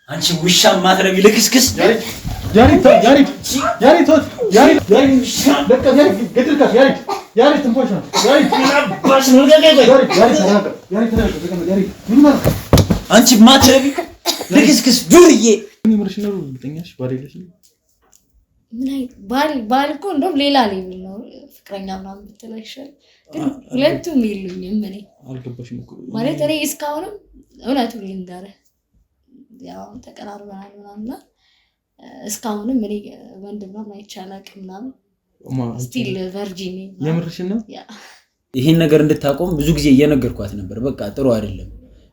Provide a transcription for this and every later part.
አንቺ ውሻ ማትረቢ ልክስክስ ያሪት ትንፎሽ ነው አንቺ ማትረቢ ልክስክስ ዱርዬ ምርሽ ነው ብትኛሽ ባሪለሽ ባል እኮ እንደውም ሌላ ሌብል ነው ፍቅረኛ ምናምን ብትለሽል ግን ሁለቱም ይሉኝም እኔ አልገባሽም እኮ ማለት እኔ እስካሁንም እውነቱን ልንገርህ ያው ተቀራርበናል ምናምን እስካሁንም እኔ ወንድም አይቻላቅ ምናምን ስቲል ቨርጂን የምርሽ ነው ይሄን ነገር እንድታቆም ብዙ ጊዜ እየነገርኳት ነበር በቃ ጥሩ አይደለም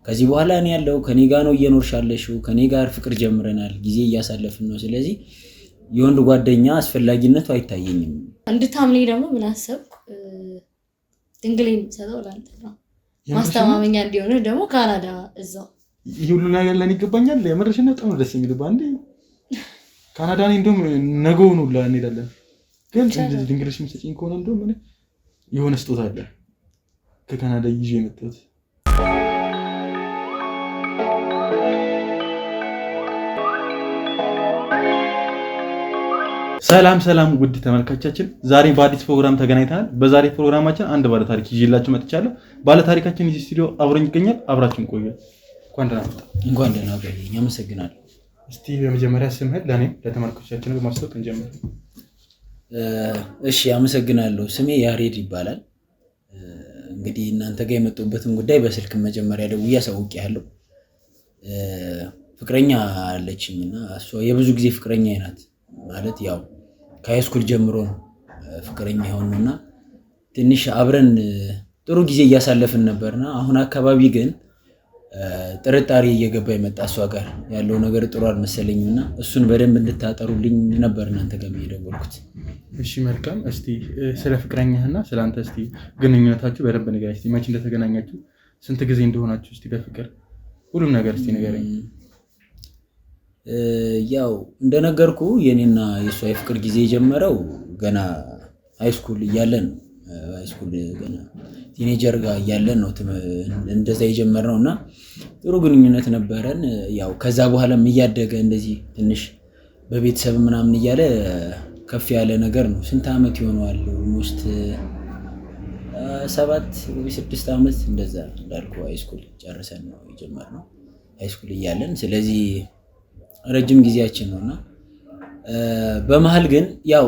ከዚህ በኋላ እኔ ያለው ከኔ ጋር ነው እየኖርሻለሽው ከኔ ጋር ፍቅር ጀምረናል ጊዜ እያሳለፍን ነው ስለዚህ የወንድ ጓደኛ አስፈላጊነቱ አይታየኝም እንድታምኔ ደግሞ ምን አሰብኩ ድንግሌን ሰደው ላንተ ነው ማስተማመኛ እንዲሆነ ደግሞ ካናዳ እዛው ይሁሉ ነገር ለኔ ይገባኛል የምርሽ ነው በጣም ደስ የሚል ባንዴ ካናዳ ነኝ እንደውም ነገው ነው እንሄዳለን ግን ድንግልሽ ምሰጪኝ ከሆነ እንደውም ምን የሆነ ስጦታ አለ ከካናዳ ይዤ የመጣሁት ሰላም ውድ ተመልካቾቻችን ዛሬ በአዲስ ፕሮግራም ተገናኝተናል በዛሬ ፕሮግራማችን አንድ ባለ ታሪክ ይዤላችሁ መጥቻለሁ ባለ ታሪካችን እዚህ ስቱዲዮ አብሮኝ ይገኛል አብራችን ቆዩ እንኳን ደህና ቆየኝ አመሰግናለሁ እስቲ በመጀመሪያ ስምህን ለኔ ለተመልካቾቻችን ማስተዋወቅ እንጀምር እሺ አመሰግናለሁ ስሜ ያሬድ ይባላል እንግዲህ እናንተ ጋር የመጣሁበትን ጉዳይ በስልክ መጀመሪያ ደውዬ አሳውቄያለሁ ፍቅረኛ አለችኝና እሷ የብዙ ጊዜ ፍቅረኛ ናት ማለት ያው ከሃይስኩል ጀምሮ ነው ፍቅረኛ ሆነውና ትንሽ አብረን ጥሩ ጊዜ እያሳለፍን ነበርና አሁን አካባቢ ግን ጥርጣሬ እየገባ የመጣ እሷ ጋር ያለው ነገር ጥሩ አልመሰለኝምና እሱን በደንብ እንድታጠሩልኝ ነበር እናንተ ጋር የደወልኩት እሺ መልካም እስቲ ስለ ፍቅረኛህና ስላንተ እስቲ ግንኙነታችሁ በደንብ ንገረኝ እስቲ መቼ እንደተገናኛችሁ ስንት ጊዜ እንደሆናችሁ እስቲ በፍቅር ሁሉም ነገር እስቲ ንገረኝ ያው እንደነገርኩ የኔና የሷ የፍቅር ጊዜ የጀመረው ገና ሃይስኩል እያለን ሃይስኩል ገና ቲኔጀር ጋር እያለን ነው እንደዛ የጀመርነውና ጥሩ ግንኙነት ነበረን ያው ከዛ በኋላም እያደገ እንደዚህ ትንሽ በቤተሰብ ምናምን እያለ ከፍ ያለ ነገር ነው ስንት አመት ይሆነዋል ኦልሞስት 7 ወይ 6 አመት እንደዛ እንዳልኩ ሃይስኩል ጨርሰን ነው የጀመርነው ሃይስኩል እያለን ስለዚህ ረጅም ጊዜያችን ነውና በመሃል ግን ያው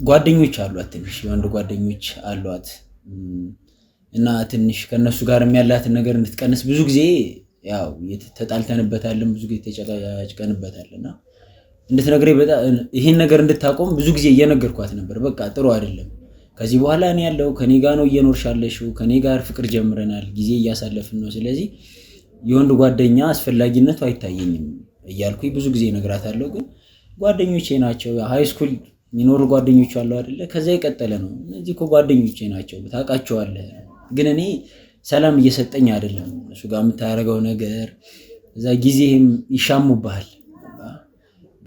ጓደኞች አሏት ትንሽ የወንድ ጓደኞች አሏት እና ትንሽ ከነሱ ጋር የሚያላትን ነገር እንድትቀንስ ብዙ ጊዜ ያው ተጣልተንበታለን ብዙ ጊዜ ተጨቃጭቀንበታልና እንድትነግረኝ በጣም ይሄን ነገር እንድታቆም ብዙ ጊዜ እየነገርኳት ነበር በቃ ጥሩ አይደለም ከዚህ በኋላ እኔ ያለው ከኔ ጋር ነው እየኖርሻለሽው ከኔ ጋር ፍቅር ጀምረናል ጊዜ እያሳለፍን ነው ስለዚህ የወንድ ጓደኛ አስፈላጊነቱ አይታየኝም እያልኩኝ ብዙ ጊዜ ነግራታለሁ ግን ጓደኞቼ ናቸው ሃይስኩል ሚኖር ጓደኞች አሉ አይደለ ከዛ ይቀጥለ ነው እነዚህ እኮ ጓደኞቼ ናቸው ታውቃቸዋለህ ግን እኔ ሰላም እየሰጠኝ አይደለም እሱ ጋር የምታረጋው ነገር እዛ ጊዜም ይሻሙብሃል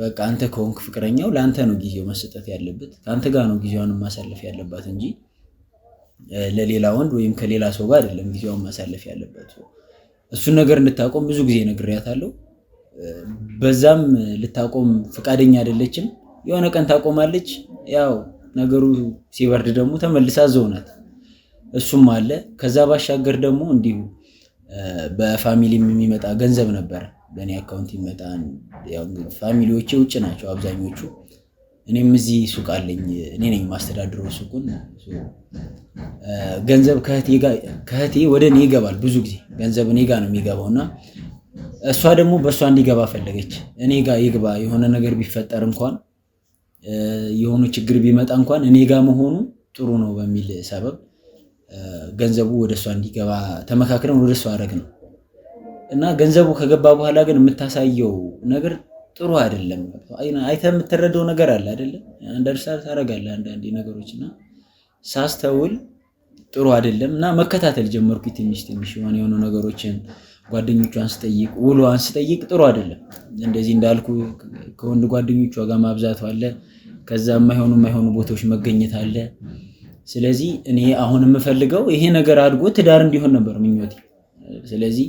በቃ አንተ ከሆንክ ፍቅረኛው ላንተ ነው ጊዜው መስጠት ያለበት ካንተ ጋር ነው ጊዜውን ማሳለፍ ያለባት እንጂ ለሌላ ወንድ ወይም ከሌላ ሰው ጋር አይደለም ጊዜውን ማሳለፍ ያለበት እሱን ነገር እንድታቆም ብዙ ጊዜ ነግሬያታለሁ በዛም ልታቆም ፍቃደኛ አይደለችም የሆነ ቀን ታቆማለች ያው ነገሩ ሲበርድ ደግሞ ተመልሳ ዘውናት እሱም አለ ከዛ ባሻገር ደግሞ እንዲሁ በፋሚሊ የሚመጣ ገንዘብ ነበር በእኔ አካውንት ይመጣን ያው ፋሚሊዎቼ ውጭ ናቸው አብዛኞቹ እኔም እዚህ ሱቅ አለኝ እኔ ነኝ ማስተዳድረው ሱቁን ገንዘብ ከህቴ ወደ እኔ ይገባል ብዙ ጊዜ ገንዘብ እኔ ጋር ነው የሚገባውና እሷ ደግሞ በእሷ እንዲገባ ፈለገች እኔ ጋር ይግባ የሆነ ነገር ቢፈጠር እንኳን የሆነ ችግር ቢመጣ እንኳን እኔ ጋር መሆኑ ጥሩ ነው በሚል ሰበብ ገንዘቡ ወደሷ እንዲገባ ተመካክረን ወደሷ አረግነው እና ገንዘቡ ከገባ በኋላ ግን የምታሳየው ነገር ጥሩ አይደለም አይተህ የምትረዳው ነገር አለ አይደለ አንደርስታንድ ታረጋለህ አንዳንዴ ነገሮችና ሳስተውል ጥሩ አይደለምና መከታተል ጀመርኩኝ ትንሽ የሆነ ነገሮችን ጓደኞቿን ስጠይቅ ጥሩ አይደለም እንደዚህ እንዳልኩ ከወንድ ጓደኞቿ ጋር ማብዛት አለ ከዛ የማይሆኑ ቦታዎች መገኘት አለ ስለዚህ እኔ አሁን የምፈልገው ይሄ ነገር አድጎ ትዳር እንዲሆን ነበር ምኞቴ ስለዚህ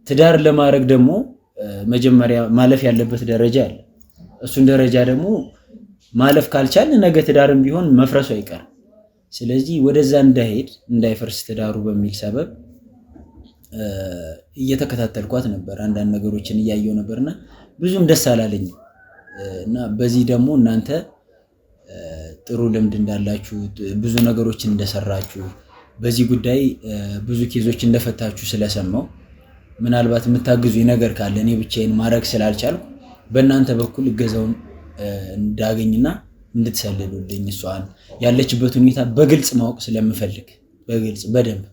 ትዳር ለማድረግ ደግሞ መጀመሪያ ማለፍ ያለበት ደረጃ አለ። እሱን ደረጃ ደግሞ ማለፍ ካልቻል ነገ ትዳርም ቢሆን መፍረሱ አይቀርም። ስለዚህ ወደዛ እንዳይፈርስ ትዳሩ በሚል ሰበብ እየተከታተልኳት ነበር። አንዳንድ ነገሮችን እያየው ነበርና ብዙም ደስ አላለኝም። እና በዚህ ደግሞ እናንተ ጥሩ ልምድ እንዳላችሁ ብዙ ነገሮችን እንደሰራችሁ በዚህ ጉዳይ ብዙ ኬዞች እንደፈታችሁ ስለሰማው ምናልባት የምታግዙኝ ነገር ካለ እኔ ብቻዬን ማድረግ ስላልቻልኩ በእናንተ በኩል እገዛውን እንዳገኝና እንድትሰልሉልኝ እሷን ያለችበት ሁኔታ በግልጽ ማወቅ ስለምፈልግ በግልጽ በደንብ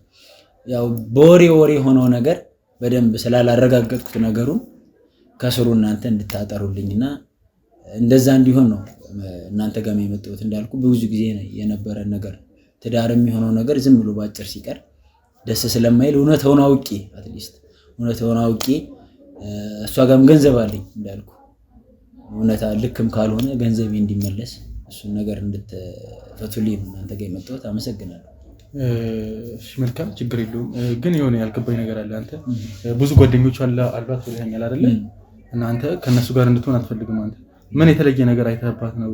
ያው በወሬ ሆነው ነገር በደንብ ስላላረጋገጥኩት ነገሩን ከስሩ እናንተ እንድታጠሩልኝና እንደዛ እንዲሆን ነው እናንተ ጋር የመጣሁት። እንዳልኩ ብዙ ጊዜ የነበረ ነገር ትዳር የሚሆነው ነገር ዝም ብሎ ባጭር ሲቀር ደስ ስለማይል እውነታውን አውቄ አትሊስት እውነታውን አውቄ እሷ ጋርም ገንዘብ አለኝ እንዳልኩ እውነታ ልክም ካልሆነ ገንዘቤ እንዲመለስ እሱን ነገር እንድትፈቱልኝ እናንተ ጋር የመጣሁት። አመሰግናለሁ። እሺ መልካም፣ ችግር የለውም። ግን የሆነ ያልገባኝ ነገር አለ። አንተ ብዙ ጓደኞች አሏት ብለኸኛል አይደለ? እና አንተ ከነሱ ጋር እንድትሆን አትፈልግም። አንተ ምን የተለየ ነገር አይተህባት ነው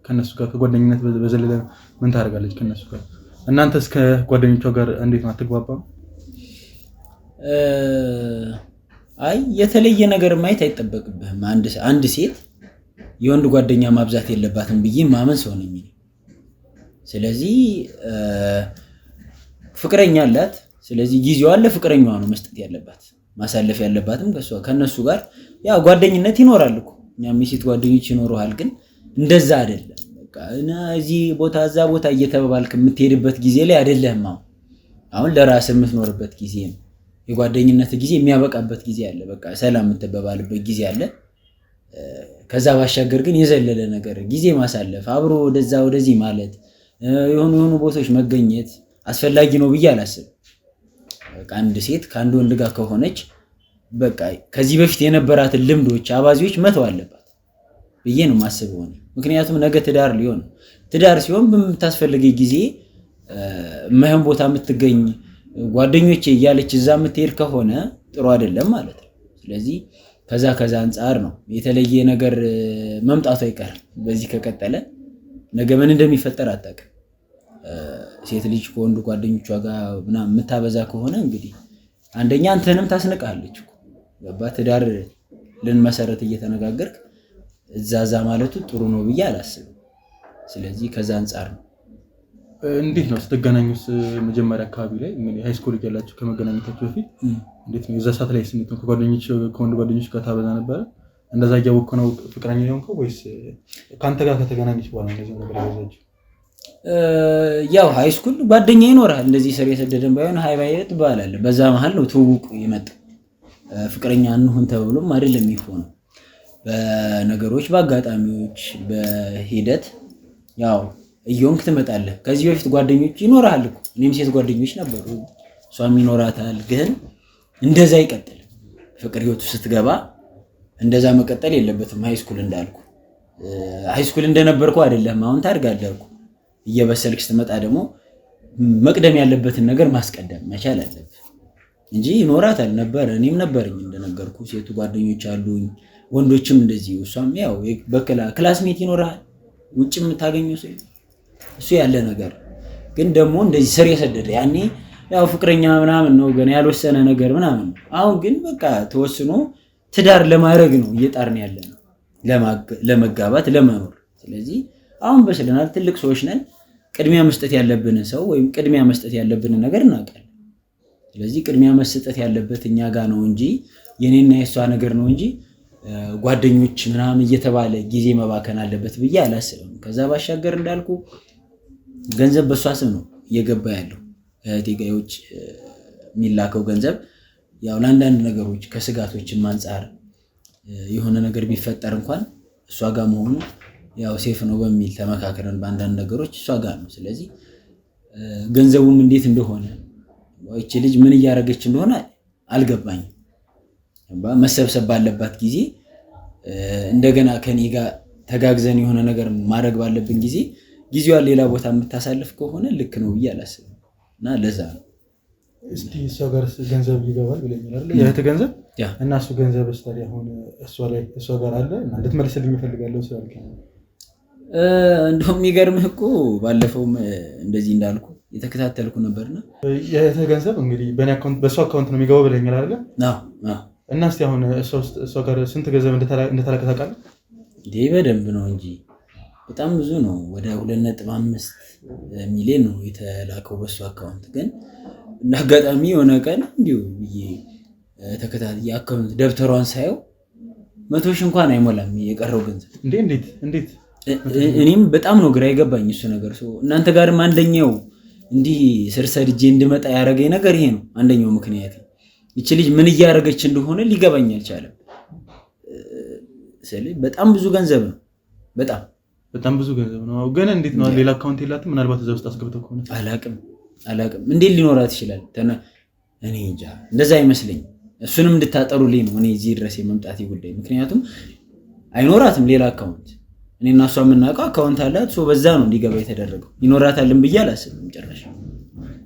ከነሱ ጋር? ከጓደኝነት በዘለለ ምን ታደርጋለች ከነሱ ጋር? እናንተ እስከ ጓደኞቿ ጋር እንዴት ነው አትግባባም? አይ የተለየ ነገር ማየት አይጠበቅብህም። አንድ ሴት የወንድ ጓደኛ ማብዛት የለባትም ብዬ ማመን ሰው ነኝ። ስለዚህ ፍቅረኛ አላት። ስለዚህ ጊዜዋ ለፍቅረኛዋ ነው መስጠት ያለባት፣ ማሳለፍ ያለባትም ከነሱ ጋር ያው ጓደኝነት ይኖራል እኮ እኛም የሴት ጓደኞች ይኖሩሃል። ግን እንደዛ አይደለም። በቃ እዚህ ቦታ እዛ ቦታ እየተባባልክ የምትሄድበት ጊዜ ላይ አይደለም። አሁን ለራስህ የምትኖርበት ጊዜ ነው። የጓደኝነት ጊዜ የሚያበቃበት ጊዜ አለ። በቃ ሰላም የምትበባልበት ጊዜ አለ። ከዛ ባሻገር ግን የዘለለ ነገር ጊዜ ማሳለፍ አብሮ ወደዚህ ማለት የሆኑ ቦታዎች መገኘት አስፈላጊ ነው ብዬ አላስብም። በቃ አንድ ሴት ከአንድ ወንድ ጋር ከሆነች በቃ ከዚህ በፊት የነበራትን ልምዶች አባዚዎች መተው አለባት ብዬ ነው ማስበው። ምክንያቱም ነገ ትዳር ሲሆን በምታስፈልገኝ ጊዜ የማይሆን ቦታ የምትገኝ ጓደኞቼ እያለች እዛ የምትሄድ ከሆነ ጥሩ አይደለም ማለት ነው። ስለዚህ ከዛ አንጻር ነው የተለየ ነገር መምጣቱ አይቀርም። በዚህ ከቀጠለ ነገ ምን እንደሚፈጠር አታውቅም። ሴት ልጅ ከወንድ ጓደኞቿ ጋር ምናምን የምታበዛ ከሆነ እንግዲህ አንደኛ አንተንም ታስነቃለች እኮ ገባ። ትዳር ልንመሰረት እየተነጋገርክ እዛዛ ማለቱ ጥሩ ነው ብዬ አላስብም። ስለዚህ ከዛ አንጻር ነው። እንዴት ነው ስትገናኙስ? መጀመሪያ አካባቢ ላይ እንግዲህ ሃይ ስኩል እያላችሁ ከመገናኘታችሁ በፊት እንዴት ነው የዛ ሰዓት ላይ ስሜት ነው? ከወንድ ጓደኞች ጋር ታበዛ ነበረ? እንደዛ እያወቅህ ነው ፍቅረኛ የሆንከው ወይስ ከአንተ ጋር ከተገናኘች በኋላ እንደዚህ ነገር ያበዛችሁ? ያው ሃይ ስኩል ጓደኛ ይኖርሃል እንደዚህ ስር የሰደደን ባይሆን ሃይ ባይት ባላለ በዛ መሃል ነው ትውውቅ የመጣው። ፍቅረኛ እንሁን ተብሎም አይደለም የሚሆነው። በነገሮች በአጋጣሚዎች በሂደት ያው እየሆንክ ትመጣለህ። ከዚህ በፊት ጓደኞች ይኖርሃል እኮ እኔም ሴት ጓደኞች ነበሩ፣ እሷም ይኖራታል። ግን እንደዛ አይቀጥልም። ፍቅር ህይወቱ ስትገባ እንደዛ መቀጠል የለበትም። ሃይ ስኩል እንዳልኩ ሃይ ስኩል እንደነበርኩ አይደለም። አሁን ታድጋለህ እኮ እየበሰልክ ስትመጣ ደግሞ መቅደም ያለበትን ነገር ማስቀደም መቻል አለብህ እንጂ ይኖራታል ነበር። እኔም ነበርኝ እንደነገርኩ ሴቱ ጓደኞች አሉኝ፣ ወንዶችም እንደዚህ። እሷም ያው ክላስሜት ይኖርሃል፣ ውጭ የምታገኘው ሰው እሱ ያለ ነገር። ግን ደግሞ እንደዚህ ስር የሰደደ ያኔ ያው ፍቅረኛ ምናምን ነው ገና ያልወሰነ ነገር ምናምን። አሁን ግን በቃ ተወስኖ ትዳር ለማድረግ ነው እየጣርን ያለ ነው፣ ለመጋባት ለመኖር። ስለዚህ አሁን በስለናል፣ ትልቅ ሰዎች ነን። ቅድሚያ መስጠት ያለብንን ሰው ወይም ቅድሚያ መስጠት ያለብንን ነገር እናውቃለን። ስለዚህ ቅድሚያ መስጠት ያለበት እኛ ጋር ነው እንጂ የኔና የሷ ነገር ነው እንጂ ጓደኞች ምናምን እየተባለ ጊዜ መባከን አለበት ብዬ አላስብም። ከዛ ባሻገር እንዳልኩ ገንዘብ በሷ ስም ነው እየገባ ያለው። እህቴ ጋር የውጭ የሚላከው ገንዘብ ያው ለአንዳንድ ነገሮች ከስጋቶችም አንጻር የሆነ ነገር ቢፈጠር እንኳን እሷ ጋር መሆኑ ያው ሴፍ ነው በሚል ተመካከረን በአንዳንድ ነገሮች እሷ ጋር ነው። ስለዚህ ገንዘቡም እንዴት እንደሆነ እቺ ልጅ ምን እያደረገች እንደሆነ አልገባኝም። መሰብሰብ ባለባት ጊዜ እንደገና ከኔ ጋር ተጋግዘን የሆነ ነገር ማድረግ ባለብን ጊዜ ጊዜዋን ሌላ ቦታ የምታሳልፍ ከሆነ ልክ ነው ብዬ አላስብም። እና ለዛ ነው እስቲ እሷ ጋር ገንዘብ ይገባል ብለኛል አይደል? የእህት ገንዘብ እና እሱ ገንዘብ ስታዲያ አሁን እሷ ጋር አለ እና እንድትመልስልኝ እፈልጋለሁ ስላልክ እንደውም የሚገርምህ እኮ ባለፈውም እንደዚህ እንዳልኩ የተከታተልኩ ነበርና ገንዘብ እንግዲህ በእሱ አካውንት ነው የሚገባው ብለኛል አይደለ? እና እስኪ አሁን እሷ ጋር ስንት ገንዘብ እንደተላከ ታውቃለህ? በደንብ ነው እንጂ በጣም ብዙ ነው። ወደ 2.5 ሚሊዮን ነው የተላከው በሱ አካውንት። ግን እንደ አጋጣሚ የሆነ ቀን እንዲሁ ብዬ ተከታታይ አካውንት ደብተሯን ሳየው 100 ሺህ እንኳን አይሞላም የቀረው ገንዘብ። እንዴት እኔም በጣም ነው ግራ የገባኝ እሱ ነገር። እናንተ ጋርም አንደኛው እንዲህ ስር ሰድጄ እንድመጣ ያደረገኝ ነገር ይሄ ነው። አንደኛው ምክንያት ይቺ ልጅ ምን እያደረገች እንደሆነ ሊገባኝ አልቻለም። ስለዚህ በጣም ብዙ ገንዘብ ነው። በጣም ብዙ ገንዘብ ነው። ግን እንዴት ነው ሌላ አካውንት የላትም? ምናልባት እዛ ውስጥ አስገብተው ከሆነ አላቅም። እንዴት ሊኖራት ይችላል? እኔ እንጃ፣ እንደዛ አይመስለኝም። እሱንም እንድታጠሩልኝ ነው እኔ እዚህ ድረስ የመምጣቴ ጉዳይ። ምክንያቱም አይኖራትም ሌላ አካውንት። እኔና እሷ የምናውቀው አካውንት አላት። በዛ ነው እንዲገባ የተደረገው። ይኖራታልን ብዬ አላስብም ጭራሽ።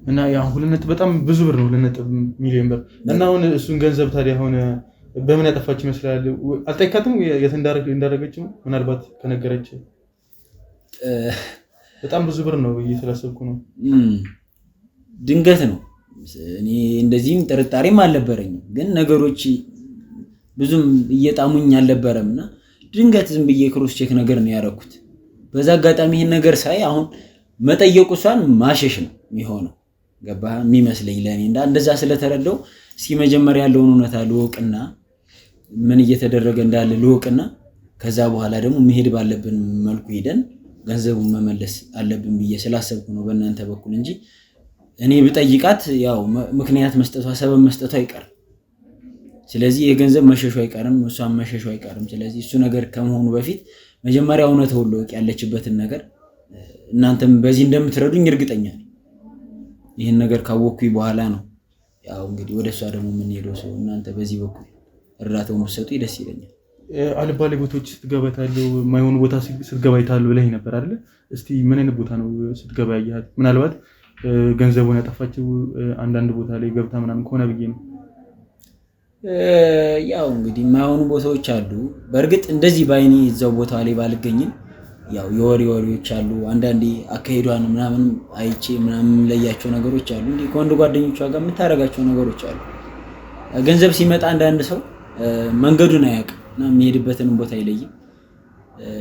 እና ያው በጣም ብዙ ብር ነው 2 ሚሊዮን ብር። እና አሁን እሱን ገንዘብ ታዲያ አሁን በምን ያጠፋች ይመስላል? አልጠይቃትም የት እንዳደረገችው? ምናልባት ከነገረች በጣም ብዙ ብር ነው ብዬ ስላሰብኩ ነው። ድንገት ነው። እኔ እንደዚህም ጥርጣሬም አልነበረኝም፣ ግን ነገሮች ብዙም እየጣሙኝ አልነበረምና ድንገት ዝም ብዬ ክሮስ ቼክ ነገር ነው ያደረኩት። በዛ አጋጣሚ ይሄን ነገር ሳይ አሁን መጠየቁ እሷን ማሸሽ ነው የሚሆነው። ገባህ የሚመስለኝ ለኔ እንደዛ ስለተረዳው እስኪ መጀመሪያ ያለውን እውነታ ልወቅና ምን እየተደረገ እንዳለ ልወቅና ከዛ በኋላ ደግሞ መሄድ ባለብን መልኩ ሄደን ገንዘቡን መመለስ አለብን ብዬ ስላሰብኩ ነው በእናንተ በኩል እንጂ እኔ ብጠይቃት ያው ምክንያት መስጠቷ ሰበብ መስጠቷ አይቀርም። ስለዚህ የገንዘብ መሸሹ አይቀርም፣ እሷን መሸሹ አይቀርም። ስለዚህ እሱ ነገር ከመሆኑ በፊት መጀመሪያ እውነታውን ልወቅ፣ ያለችበትን ነገር። እናንተም በዚህ እንደምትረዱኝ እርግጠኛ ነኝ። ይህን ነገር ካወቅኩኝ በኋላ ነው ያው እንግዲህ ወደ እሷ ደግሞ የምንሄደው። እናንተ በዚህ በኩል እርዳታውን ብትሰጡ ደስ ይለኛል። አልባሌ ቦታዎች ስትገባ ታያለህ፣ የማይሆኑ ቦታ ስትገባ ታያለህ ብለኸኝ ነበር አይደለ? እስቲ ምን አይነት ቦታ ነው ስትገባ ያያት? ምናልባት ገንዘቡን ያጠፋችው አንዳንድ ቦታ ላይ ገብታ ምናምን ከሆነ ብዬ ነው። ያው እንግዲህ የማይሆኑ ቦታዎች አሉ። በእርግጥ እንደዚህ ባይኔ እዛው ቦታ ላይ ባልገኝም ያው የወሬዎች አሉ። አንዳንዴ አካሄዷን ምናምን አይቼ ምናምን ለያቸው ነገሮች አሉ። እንዴ ከወንድ ጓደኞቿ ጋር የምታረጋቸው ነገሮች አሉ። ገንዘብ ሲመጣ አንዳንድ ሰው መንገዱን አያውቅም እና የሚሄድበትን ቦታ አይለይም።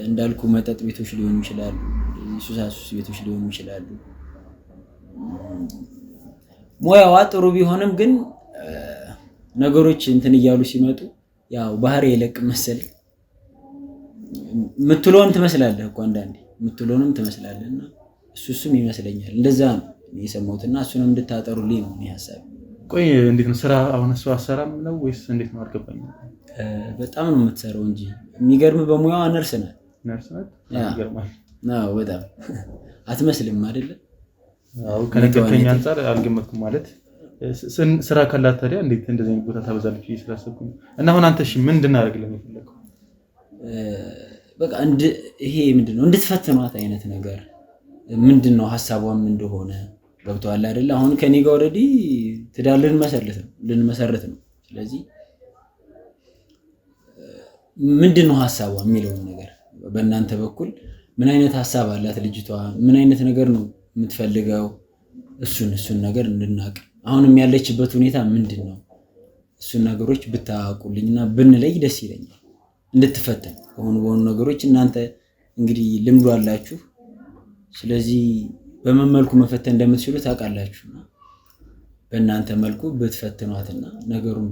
እንዳልኩ መጠጥ ቤቶች ሊሆኑ ይችላሉ፣ ሱሳሱስ ቤቶች ሊሆኑ ይችላሉ። ሙያዋ ጥሩ ቢሆንም ግን ነገሮች እንትን እያሉ ሲመጡ ያው ባህሪ የለቅ መሰለኝ። ምትሎን ትመስላለህ እኮ አንዳንዴ ምትሎንም ትመስላለህና እሱም ይመስለኛል እንደዛ ነው የሰማሁትና እሱንም እንድታጠሩልኝ ነው ሐሳብ። ቆይ እንዴት ነው ስራ? አሁን እሱ አሰራም ነው ወይስ እንዴት ነው? አልገባኝም። በጣም ነው የምትሰራው እንጂ የሚገርም በሙያዋ ነርስ ናት። ይገርማል። በጣም አትመስልም አይደለ? ከነገርከኝ አንፃር አልገመትኩም። ማለት ስራ ካላት ታዲያ እንዴት እንደዚህ ቦታ ታበዛለች ስላሰብኩኝ። እና አሁን አንተ እሺ ምን እንድናደርግልህ ነው የፈለከው? በቃ ይሄ ምንድነው እንድትፈትኗት አይነት ነገር ምንድነው ሐሳቧም እንደሆነ ገብቶሃል አይደለ? አሁን ከኔ ጋር ኦሬዲ ትዳር ልንመሰርት ነው። ስለዚህ ምንድነው ሐሳቧ የሚለውን ነገር በእናንተ በኩል ምን አይነት ሐሳብ አላት ልጅቷ? ምን አይነት ነገር ነው የምትፈልገው? እሱን ነገር እንድናቅ አሁንም ያለችበት ሁኔታ ምንድነው? እሱን ነገሮች ብታውቁልኝና ብንለይ ደስ ይለኛል። እንድትፈተን በሆኑ ነገሮች እናንተ እንግዲህ ልምዱ አላችሁ። ስለዚህ በምን መልኩ መፈተን እንደምትችሉ ታውቃላችሁና በእናንተ መልኩ ብትፈትኗትና ነገሩን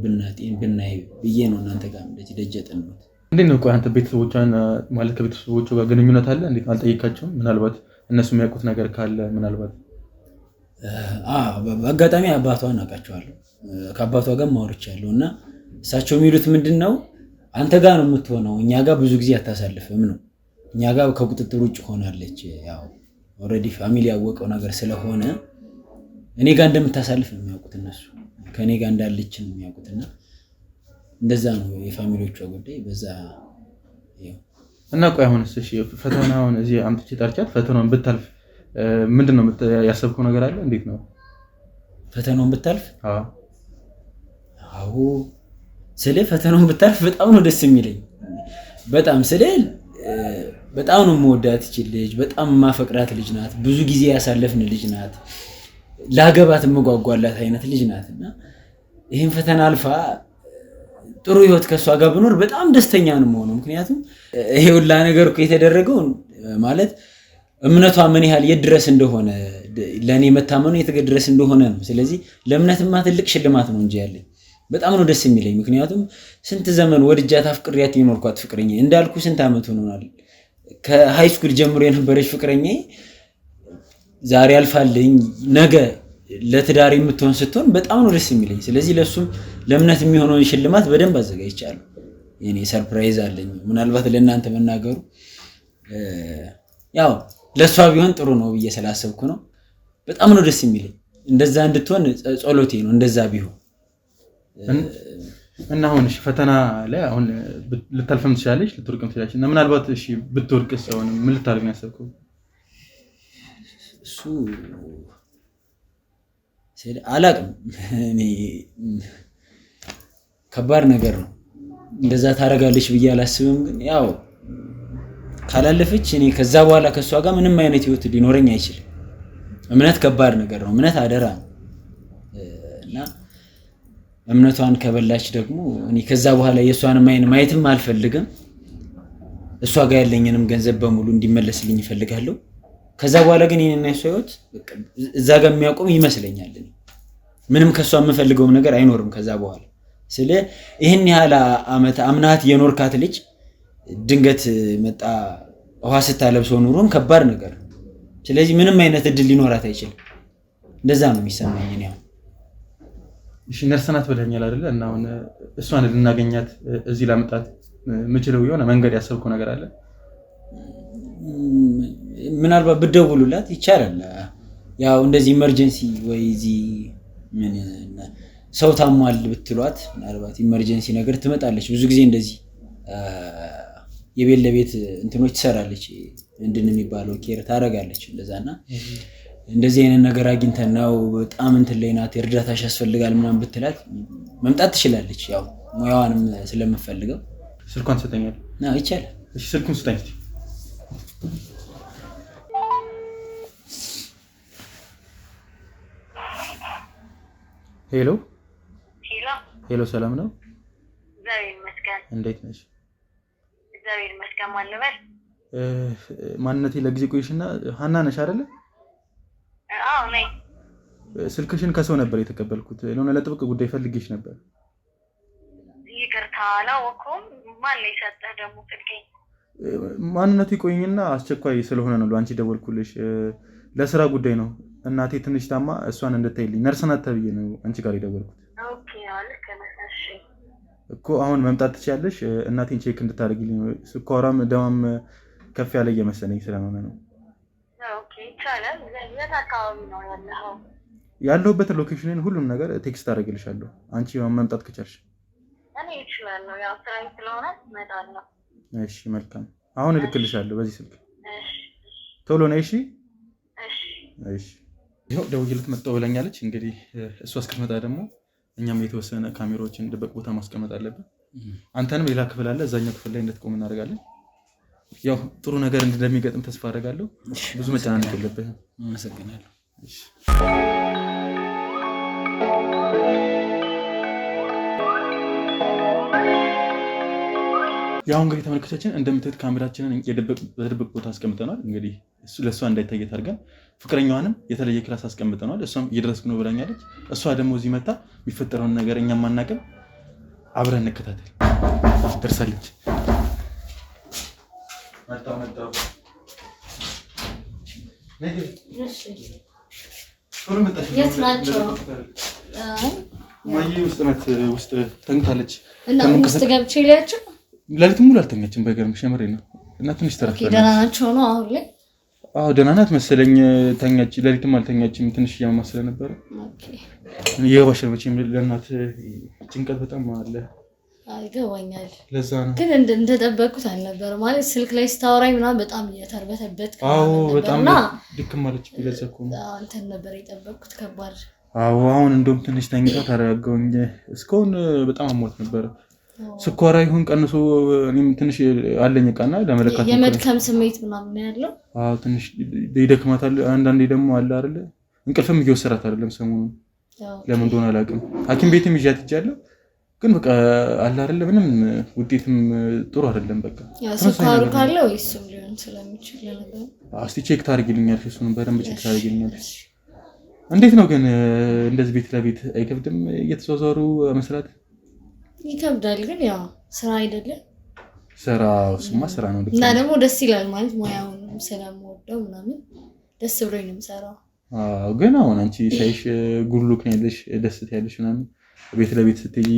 ብናይ ብዬ ነው እናንተ ጋር እንደዚህ ደጀጠን ነው። እንዴት ነው ቆይ አንተ ቤተሰቦቿን ማለት ከቤተሰቦቿ ጋር ግንኙነት አለ? እንዴት አልጠየቃቸውም? ምናልባት እነሱ የሚያውቁት ነገር ካለ ምናልባት በአጋጣሚ አባቷን አውቃቸዋለሁ። ከአባቷ ጋር ማውርቻለሁ እና እሳቸው የሚሉት ምንድነው አንተ ጋር ነው የምትሆነው፣ እኛ ጋር ብዙ ጊዜ አታሳልፍም ነው። እኛ ጋር ከቁጥጥር ውጭ ሆናለች። ያው ኦሬዲ ፋሚሊ ያወቀው ነገር ስለሆነ እኔ ጋር እንደምታሳልፍ ነው የሚያውቁት እነሱ፣ ከኔ ጋር እንዳለች ነው የሚያውቁትና እንደዛ ነው የፋሚሊዎቿ ጉዳይ። በዛ እና ቆይ አሁንስ እሺ ፈተናውን እዚህ አምጥቼ ጠርቻት ፈተናውን ብታልፍ ምንድነው ያሰብከው ነገር አለ? እንዴት ነው ፈተናውን ብታልፍ? አዎ ስለ ፈተናውን ብታልፍ በጣም ነው ደስ የሚለኝ። በጣም ስለ በጣም ነው የምወዳት ይችል ልጅ፣ በጣም ማፈቅራት ልጅ ናት። ብዙ ጊዜ ያሳለፍን ልጅ ናት። ላገባት የምጓጓላት አይነት ልጅ ናትና ይሄን ፈተና አልፋ ጥሩ ህይወት ከሷ ጋር ብኖር በጣም ደስተኛ ነው የምሆነው። ምክንያቱም ይሄ ሁላ ነገር እኮ የተደረገው ማለት እምነቷ ምን ያህል የድረስ እንደሆነ ለኔ መታመኑ የተገድረስ እንደሆነ ነው። ስለዚህ ለእምነትማ ትልቅ ሽልማት ነው እንጂ ያለኝ በጣም ነው ደስ የሚለኝ። ምክንያቱም ስንት ዘመን ወድጃት አፍቅሪያት የኖርኳት ፍቅረኛ እንዳልኩ ስንት አመት ሆኖናል። ከሃይ ስኩል ጀምሮ የነበረች ፍቅረኛ ዛሬ አልፋልኝ ነገ ለትዳር የምትሆን ስትሆን በጣም ነው ደስ የሚለኝ። ስለዚህ ለሱም ለእምነት የሚሆነውን ሽልማት በደንብ አዘጋጅቻለሁ። የኔ ሰርፕራይዝ አለኝ። ምናልባት ለእናንተ መናገሩ ያው ለሷ ቢሆን ጥሩ ነው ብዬ ስላሰብኩ ነው። በጣም ነው ደስ የሚለኝ። እንደዛ እንድትሆን ጸሎቴ ነው እንደዛ ቢሆን። እና አሁን እሺ ፈተና ላይ አሁን ልታልፈም ትችላለች ልትወርቅም ትችላለች። እና ምናልባት እሺ ብትወርቅስ አሁን ምን ልታደርግ ነው ያሰብከው? እሱ አላቅም። እኔ ከባድ ነገር ነው። እንደዛ ታደርጋለች ብዬ አላስብም። ግን ያው ካላለፈች እኔ ከዛ በኋላ ከሷ ጋር ምንም አይነት ህይወት ሊኖረኝ አይችልም። እምነት ከባድ ነገር ነው። እምነት አደራ ነው እና እምነቷን ከበላች ደግሞ እኔ ከዛ በኋላ የሷን ማየትም አልፈልግም። እሷ ጋር ያለኝንም ገንዘብ በሙሉ እንዲመለስልኝ እፈልጋለሁ። ከዛ በኋላ ግን የኔና የሷ ህይወት እዛ ጋር የሚያቆም ይመስለኛል። ምንም ከሷ የምፈልገውም ነገር አይኖርም ከዛ በኋላ። ስለ ይሄን ያህል አመት አምናት የኖርካት ልጅ ድንገት መጣ ውሃ ስታለብሰው ኑሮን ከባድ ነገር ነው። ስለዚህ ምንም አይነት እድል ሊኖራት አይችልም። እንደዛ ነው የሚሰማኝ ነው። እሺ ነርስ ናት ብለኛል አይደለ? እና አሁን እሷን ልናገኛት እዚህ ላምጣት ምችለው የሆነ መንገድ ያሰብከው ነገር አለ? ምናልባት ብትደውሉላት ይቻላል። ያው እንደዚህ ኢመርጀንሲ ወይ እዚህ ምን ሰው ታሟል ብትሏት ምናልባት ኢመርጀንሲ ነገር ትመጣለች። ብዙ ጊዜ እንደዚህ የቤት ለቤት እንትኖች ትሰራለች። ምንድን ነው የሚባለው ኬር ታደርጋለች እንደዛና እንደዚህ አይነት ነገር አግኝተን ነው በጣም እንትን ላይ ናት እርዳታሽ ያስፈልጋል ምናምን ብትላት መምጣት ትችላለች። ያው ሙያዋንም ስለምፈልገው ስልኳን ሰጠኛል። አዎ ይቻላል። እሺ ስልኩን ስጠኝ እስቲ። ሄሎ ሄሎ፣ ሰላም ነው? እግዚአብሔር ይመስገን። እንዴት ነሽ? እግዚአብሔር ይመስገን። ማን ልበል? ማንነቴ ለጊዜ ቆይሽና ሀና ነሽ አይደለ? አዎ ነኝ። ስልክሽን ከሰው ነበር የተቀበልኩት። ለሆነ ለጥብቅ ጉዳይ ፈልጌሽ ነበር። ይቅርታ አላወኩም። ማን ነው የሰጠህ ደግሞ ስልኬን? ማንነቱ ይቆይኝና አስቸኳይ ስለሆነ ነው ለአንቺ ደወልኩልሽ። ለስራ ጉዳይ ነው። እናቴ ትንሽ ታማ እሷን እንድታይልኝ ነርስ ናት ተብዬ ነው አንቺ ጋር የደወልኩት። ኦኬ አልክ ነሽ እኮ አሁን መምጣት ትችያለሽ። እናቴን ቼክ እንድታደርጊልኝ ነው። ስኳሯም ደማም ከፍ ያለ እየመሰለኝ ስለሆነ ነው። ኦኬ ይቻላል። የት አካባቢ ነው ያለኸው? ያለሁበትን ሎኬሽንን ሁሉም ነገር ቴክስት አደርግልሻለሁ አንቺ መምጣት ከቻልሽ። እኔ እችላለሁ። ያው ስራዬ ስለሆነ እመጣለሁ። እሺ መልካም። አሁን እልክልሻለሁ በዚህ ስልክ። እሺ ቶሎ ነይ። እሺ እሺ እሺ። ይኸው ደውዬለት መጣሁ ብላኛለች። እንግዲህ እሷ እስክትመጣ ደግሞ እኛም የተወሰነ ካሜራዎችን ድብቅ ቦታ ማስቀመጥ አለብን። አንተንም ሌላ ክፍል አለ፣ እዛኛው ክፍል ላይ እንድትቆም እናደርጋለን። ያው ጥሩ ነገር እንደሚገጥም ተስፋ አደርጋለሁ። ብዙ መጨናነቅ የለብህም። አመሰግናለሁ። እሺ ያው እንግዲህ ተመልካቾቻችን እንደምታዩት ካሜራችንን በድብቅ ቦታ አስቀምጠናል። እንግዲህ ለእሷ እንዳይታየት አድርገን ፍቅረኛዋንም የተለየ ክላስ አስቀምጠናል። እሷም እየደረስኩ ነው ብላኛለች። እሷ ደግሞ እዚህ መታ የሚፈጠረውን ነገር እኛም አናውቅም። አብረን እንከታተል። ደርሳለች። መጣሁ የት ናቸው? ማየ ውስጥ ናት። ውስጥ ተኝታለች እና ውስጥ ገብቼ ሊያቸው ለሊት ሙሉ አልተኛችም። በገርምሽ የምሬ ነው። እና ትንሽ ተረፈለ። ደህና ናቸው ነው አሁን ላይ? አዎ ደህና ናት መሰለኝ። ተኛች። ለሊትም አልተኛችም። ትንሽ እያመማ ስለነበረ እየገባሽ ነው መቼም። ለእናት ጭንቀት በጣም አለ። ይገባኛል። ለዛ ነው ግን እንደጠበቅኩት አልነበረም። ማለት ስልክ ላይ ስታወራኝ ምናምን በጣም እየተርበተበት። አዎ በጣም ድክም አለች። ለዛ እኮ ነው እንትን ነበር የጠበቅኩት። ከባድ። አዎ አሁን እንደውም ትንሽ ተኝታ ተረጋጋሁኝ። እስካሁን በጣም አሟት ነበር። ስኳራ ይሁን ቀንሶ እኔም ትንሽ አለኝ ቃና ለመለካት የመድከም ስሜት ምናምን ያለው ትንሽ ይደክማታል። አንዳንዴ ደግሞ አለ አይደለ እንቅልፍም እየወሰዳት አይደለም ሰሞኑን ለምን እንደሆነ አላውቅም። ሐኪም ቤትም ይዣት ሄጃለሁ ግን በቃ አለ አይደለ ምንም ውጤትም ጥሩ አይደለም። በቃ ስኳሩ ካለው እሱም ሊሆን ስለሚችል ነገር እስቲ ቼክ ታርጊልኛለሽ? እሱንም በደንብ ቼክ ታርጊልኛለሽ? እንዴት ነው ግን እንደዚህ ቤት ለቤት አይከብድም እየተዟዟሩ መስራት? ይከብዳል ግን ያው ስራ አይደለም ስራውማ ስራ ነው እና ደግሞ ደስ ይላል ማለት ሙያውን ስለምወደው ምናምን ደስ ብሎኝ ነው የምሰራው። ግን አሁን አንቺ ሳይሽ ጉልክ ነው ያለሽ ደስ ያለሽ ምናምን ቤት ለቤት ስትይ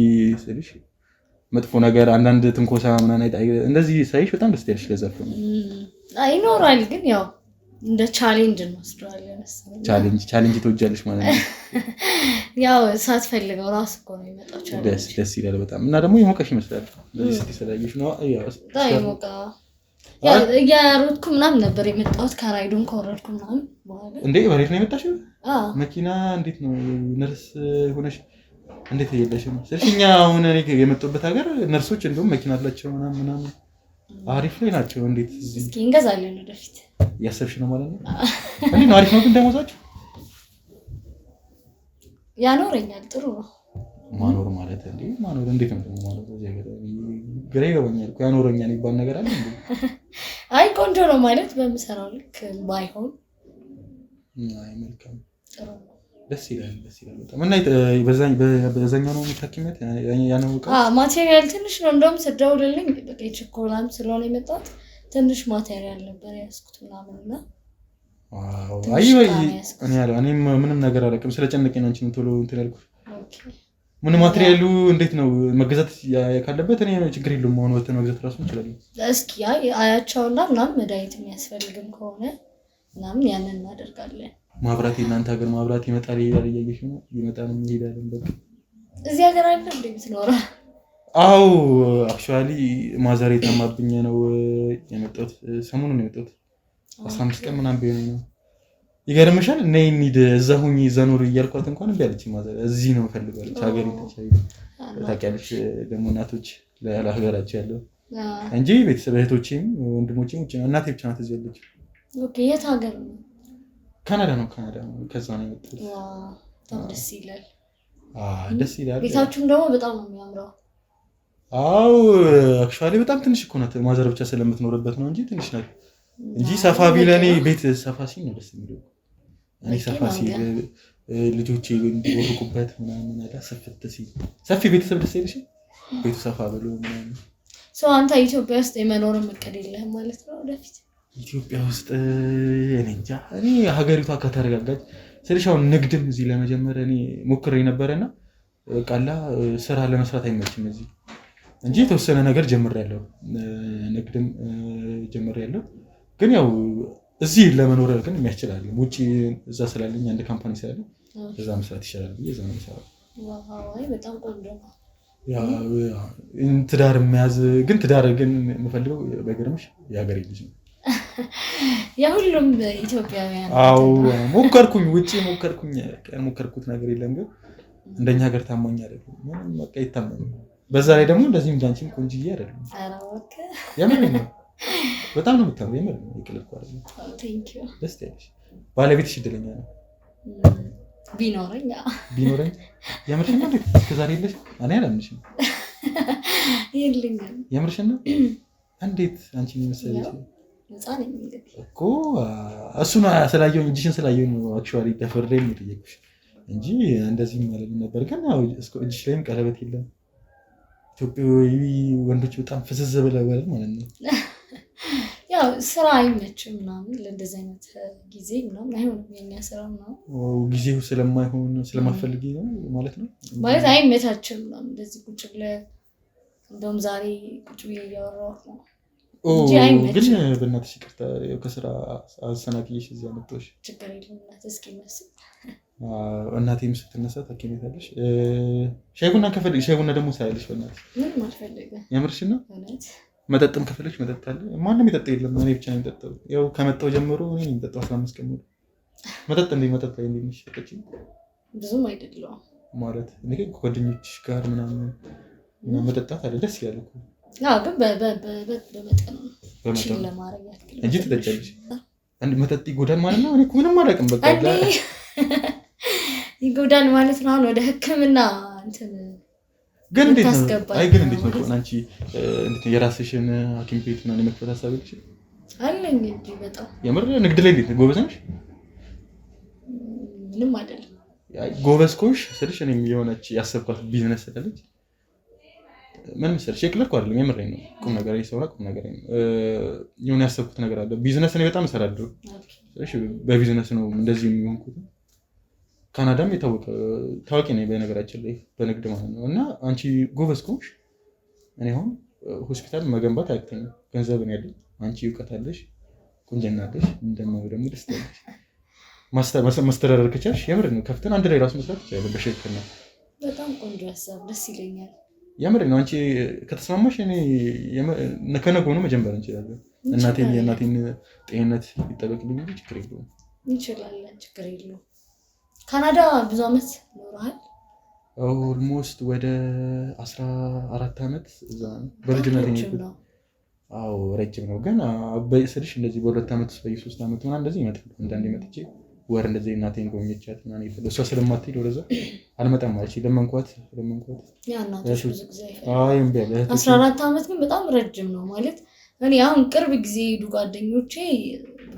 ስልሽ መጥፎ ነገር አንዳንድ ትንኮሳ ምናምን እንደዚህ ሳይሽ በጣም ደስ ያለሽ ለዛፍ ነው ይኖራል ግን ያው እንደ ቻሌንጅ እንወስደዋለን። ቻሌንጅ ትወጃለሽ ማለት ነው። ያው ሳትፈልገው ራስ እኮ ነው የሚመጣው ቻሌንጅ። ደስ ይላል በጣም እና ደግሞ የሞቀሽ ይመስላል እንደዚህ ስትሰላየሽ ነው። ይሞቃ እያሮጥኩ ምናምን ነበር የመጣሁት ከራይዱን ከወረድኩ ምናምን በኋላ እንዴ በሬት ነው የመጣሽው? መኪና እንዴት ነው ነርስ ሆነሽ እንዴት እየለሽም ስለኛ አሁን እኔ የመጣሁበት ሀገር ነርሶች እንደውም መኪና አላቸው ምናምን አሪፍ ላይ ናቸው። እንዴት እስኪ እንገዛለን ወደፊት ያሰብሽ ነው ማለት ነው። እንዴ ነው አሪፍ ነው ግን ደሞዛችሁ? ያኖረኛል ጥሩ ነው ማኖር ማለት እንዴ ማኖር እንዴት ነው ደግሞ ማለት ነው? ግራ ይገባኛል እኮ ያኖረኛል የሚባል ነገር አለ እንዴ? አይ ቆንጆ ነው ማለት በምሰራው ልክ ባይሆን አይ መልካም ጥሩ ነው። ደስ ይላል በጣም እና በዛኛው ነው የምታከሚያት ያነው ቃ ማቴሪያል ትንሽ ነው እንደውም ስደውልልኝ በቃ ቸኮላም ስለሆነ የመጣሁት ትንሽ ማቴሪያል ነበር ያስኩት ምናምንና አይ እኔ ምንም ነገር አላውቅም ስለጨነቀኝ ነው እንጂ ቶሎ እንትን ያልኩት። ምን ማቴሪያሉ እንዴት ነው መገዛት ካለበት እኔ ችግር የለውም አሁን ወጥተን መግዛት ራሱ እንችላለን። እስኪ አያቸውና ምናምን መድኃኒት የሚያስፈልግም ከሆነ ምናምን ያንን እናደርጋለን። ማብራት የእናንተ ሀገር ማብራት ይመጣል ይሄዳል እያየሽ ነው? ይመጣል ይሄዳል በቃ እዚህ ሀገር አይደል እንዴ የምትኖረው? አዎ አክቹአሊ ማዘሬ ታማብኝ ነው የመጣሁት ሰሞኑን ነው የመጣሁት 15 ቀን ምናምን ቢሆን ነው። ይገርምሻል ነይ እንሂድ እዛ ሁኚ እዛ ኖር እያልኳት እንኳን እምቢ አለችኝ። ማዘሬ እዚህ ነው ፈልጋለች ሀገሬ ተቻይ ታውቂያለሽ ደግሞ እናቶች ለሀገራቸው ያለው እንጂ ቤተሰብ እህቶቼም ወንድሞቼም ውጪ ነው እናቴ ብቻ ናት እዚህ ያለችው። ኦኬ የት ሀገር ነው? ካናዳ ነው ከዛ ነው የመጣሁት። በጣም ደስ ይላል። ደስ ይላል። ቤታችሁም ደግሞ በጣም ነው የሚያምረው። አዎ አክቹአሊ በጣም ትንሽ እኮ ናት ማዘር ብቻ ስለምትኖርበት ነው እንጂ ትንሽ ናት እንጂ ሰፋ ቢለኔ ቤት ሰፋ ሲል ነው ደስ የሚለው። እኔ ሰፋ ሲል ልጆቼ ወርቁበት ምናምን አላ ሰፍት ሲል ሰፊ ቤተሰብ ደስ ይልሽ ቤቱ ሰፋ ብሎ ምናምን ሰው አንተ ኢትዮጵያ ውስጥ የመኖር እቅድ የለህም ማለት ነው ወደፊት? ኢትዮጵያ ውስጥ እኔ እንጃ እኔ ሀገሪቷ ከተረጋጋች ስለሽ አሁን ንግድም እዚህ ለመጀመር እኔ ሞክሬ ነበርና ቃላ ስራ ለመስራት አይመችም እዚህ እንጂ የተወሰነ ነገር ጀምሬያለሁ። ንግድም ጀምሬያለሁ ግን ያው እዚህ ለመኖር ግን የሚያስችላል ውጪ እዛ ስላለኝ አንድ ካምፓኒ ስላለኝ እዛ መስራት ይችላል ብዬ እዛ ነው የምሰራው። ዋው በጣም ቆንጆ ነው። ያው ትዳር የሚያዝ ግን ትዳር ግን የምፈልገው በገርምሽ የሀገሬ ልጅ ነው። የሁሉም ኢትዮጵያውያን አዎ ሞከርኩኝ ውጪ ሞከርኩት ነገር የለም ግን እንደኛ ሀገር ታማኝ አይደለም ምንም በቃ ይታመኑ። በዛ ላይ ደግሞ እንደዚህ እንዳንቺም ቆንጅዬ አይደለም። አራወከ የምር ነው በጣም ነው የምታምረው የምር ነው ይቅልኩ አይደለም። ቴንክ ዩ ደስ ያለሽ ባለቤትሽ እድለኛ ነው። ቢኖረኝ የምርሽን ነው እስከዛሬ የለሽ? እኔ አላምንሽም። የለኝም የምርሽን ነው? እንዴት አንቺ የሚመስልሽ ህፃን የሚል እኮ እሱን ስላየሁኝ እጅሽን ስላየሁኝ ነው አክቹአሊ ደፍሬም የጠየኩሽ እንጂ እንደዚህ ማለት ነበር። ግን ያው እጅሽ ላይም ቀለበት የለም። ኢትዮጵያዊ ወንዶች በጣም ፍዝዝ ብለዋል ማለት ነው። ያው ስራ አይመችም ምናምን ለእንደዚህ አይነት ጊዜ ምናምን አይሆንም። የኛ ስራ ነው ጊዜው ስለማይሆን ስለማፈልጊ ነው ማለት ነው። ማለት አይመቻችም ምናምን እንደዚህ ቁጭ ብለህ እንደውም ዛሬ ቁጭ ብዬ እያወራሁ ነው እንጂ አይመችም። ግን በእናትሽ ይቅርታ ከስራ አሰናክዬሽ እዚህ አመጣሁሽ። ችግር የለም እናትህ እስኪመስል እናቴም ስትነሳ ታከሚታለሽ። ሻይ ቡና ከፈለግሽ ሻይ ቡና ደግሞ ሳይልሽ በእናትሽ ምንም አልፈልግም። የምርሽን ነው? እውነት መጠጥም ከፈለግሽ መጠጥ አለ። ማንም ይጠጣ የለም እኔ ብቻ ነኝ የምጠጣው። ያው ከመጣሁ ጀምሮ እኔ ነኝ የምጠጣው 15 ቀን ሙሉ። መጠጥ መጠጥ ላይ እንደሚሸጠች ብዙም አይደለም ማለት እኔ ከጓደኞችሽ ጋር ምናምን እና መጠጣት አለ ደስ ይላል እኮ። አዎ ግን በመጠኑ ቺል ለማድረግ ያክል እንጂ ትጠጫለሽ። አንድ መጠጥ ይጎዳል ማለት ነው። እኔ እኮ ምንም አላውቅም። በቃ ይጎዳል ማለት ነው። አሁን ወደ ሕክምና እንትን ግን እንዴት ነው? አይ ግን እንዴት ነው? አንቺ እንዴት የራስሽን ሐኪም ቤት ምናምን የመክፈት ሀሳብ የለሽም? አለኝ እንጂ በጣም የምር ንግድ ላይ እንዴት ጎበዝ ነሽ? ምንም አይደለም። አይ ጎበዝ ኮሽ ስልሽ እኔም የሆነች ያሰብኳት ቢዝነስ ስለልጅ ምን መሰለሽ የቅለድኩ አይደለም የምሬን ነው። ቁም ነገር ይሰራ ቁም ነገር ነው። የሆነ ያሰብኩት ነገር አለ። ቢዝነስ እኔ በጣም እሰራለሁ። እሺ በቢዝነስ ነው እንደዚህ የሚሆንኩት። ካናዳም ታዋቂ ነኝ በነገራችን ላይ በንግድ ማለት ነው። እና አንቺ ጎበዝ ኮሽ እኔ አሁን ሆስፒታል መገንባት አያቅተኝም። ገንዘብ ነው ያለኝ። አንቺ እውቀት አለሽ፣ ቁንጅና አለሽ፣ እንደማው ደግሞ ደስ ይላልሽ። ማስተዳደር ከቻልሽ የምር ነው ከፍተን አንድ ላይ ራሱ መስራት ይችላል። በሽርክና በጣም ቆንጆ ሀሳብ ደስ ይለኛል። የምር ነው። አንቺ ከተስማማሽ እኔ ከነገ ነው መጀመር እንችላለን። የእናቴን ጤንነት ይጠበቅልኝ እንጂ ችግር የለውም። እንችላለን፣ ችግር የለውም። ካናዳ ብዙ አመት ኖረሃል? ኦልሞስት ወደ 14 አመት እዛ በልጅነት ነው። አዎ ረጅም ነው። ግን ስልሽ እንደዚህ በ2 አመት ውስጥ በ3 አመት ምናምን እንደዚህ ይመጣል። አንዳንዴ መጥቼ ወር እንደዚህ እናቴን ጎብኝቻት ምናምን ይፈለ እሷ ስለማትሄድ ወደዛ አልመጣም ማለት ለመንኳት ያ እናቶች ብዙ ጊዜ አይ እምቢ አለ። 14 አመት ግን በጣም ረጅም ነው ማለት እኔ አሁን ቅርብ ጊዜ ሄዱ ጓደኞቼ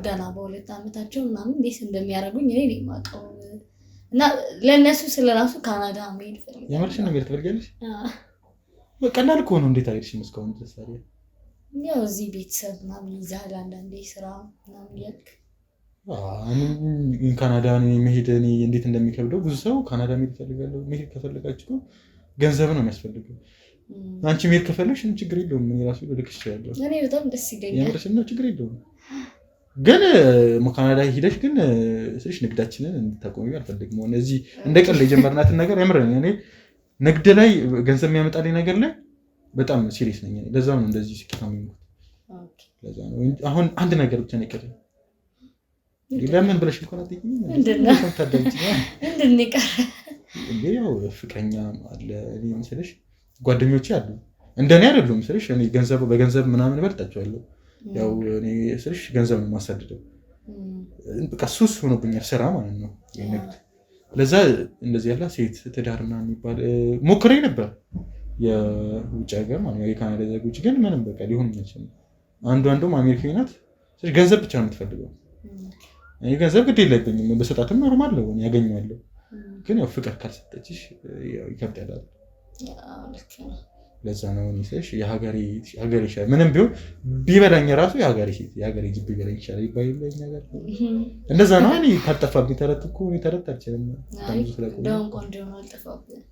ገና በ2 አመታቸው ምናምን እንዴት እንደሚያደርጉኝ እኔ ነኝ የማውቀው። እና ለነሱ ስለራሱ ካናዳ መሄድ ፈልጋለሁ። የምርሽ ነው መሄድ ትፈልጊያለሽ? ቀላል እኮ ነው። እንዴት አይልሽም እስካሁን ድረስ አይደል? ያው እዚህ ቤተሰብ ምናምን ይዛል አንዳንዴ ስራ ምናምን ያልክ ካናዳ መሄድ እኔ እንዴት እንደሚከብደው ብዙ ሰው ካናዳ መሄድ ይፈልጋል። መሄድ ከፈለጋችሁ ገንዘብ ነው የሚያስፈልገው። አንቺ መሄድ ከፈለግሽ ችግር የለውም። እኔ ራሱ ልልክሽ እችላለሁ። እኔ በጣም ደስ ይለኛል። የምርሽ ነው ችግር የለውም። ግን ካናዳ ሄደሽ ግን ስልሽ ንግዳችንን እንድታቆሚ አልፈልግም። ሆነ እዚህ እንደ ቀልድ የጀመርናትን ነገር የምር እኔ ንግድ ላይ ገንዘብ የሚያመጣልኝ ነገር ላይ በጣም ሲሪየስ ነኝ። ለዛው ነው እንደዚህ ስኬታማ የሆንኩት። ለዛ ነው አሁን አንድ ነገር ብቻ ነው የቀረኝ። ለምን ብለሽ እንኳን አትይኝም? ያው ፍቅረኛ አለ እኔ ምስልሽ ጓደኞቼ አሉ እንደኔ አይደሉም ስልሽ እኔ በገንዘብ ምናምን እበልጣቸዋለሁ። ያው እኔ ስልሽ ገንዘብ ነው የማሳድደው። በቃ ሱስ ሆኖብኛል ስራ ማለት ነው የንግድ። ለዛ እንደዚህ ያለ ሴት ትዳርና የሚባል ሞክሬ ነበር የውጭ ሀገር ማለት ነው የካናዳ ዜጎች ግን ምንም በቃ ሊሆን አይችልም። አንዷም አሜሪካዊ ናት ስለዚህ ገንዘብ ብቻ ነው የምትፈልገው። እኔ ገንዘብ ግድ የለብኝም በሰጣትም ኖርማል ነው ያገኘዋለሁ። ግን ያው ፍቅር ካልሰጠችሽ ያው ይከብዳል። ለዛ ነው እኔ ስልሽ የሀገሬ ይሻላል። ምንም ቢሆን ቢበላኝ ራሱ የሀገሬ ጅብ ቢበላኝ ይሻላል ይባላል ነገር እንደዛ ነው። እኔ ካልጠፋብኝ ተረት እኮ እኔ ተረት አልችልም። ደም ቆንጆ ነው አልጠፋብኝ።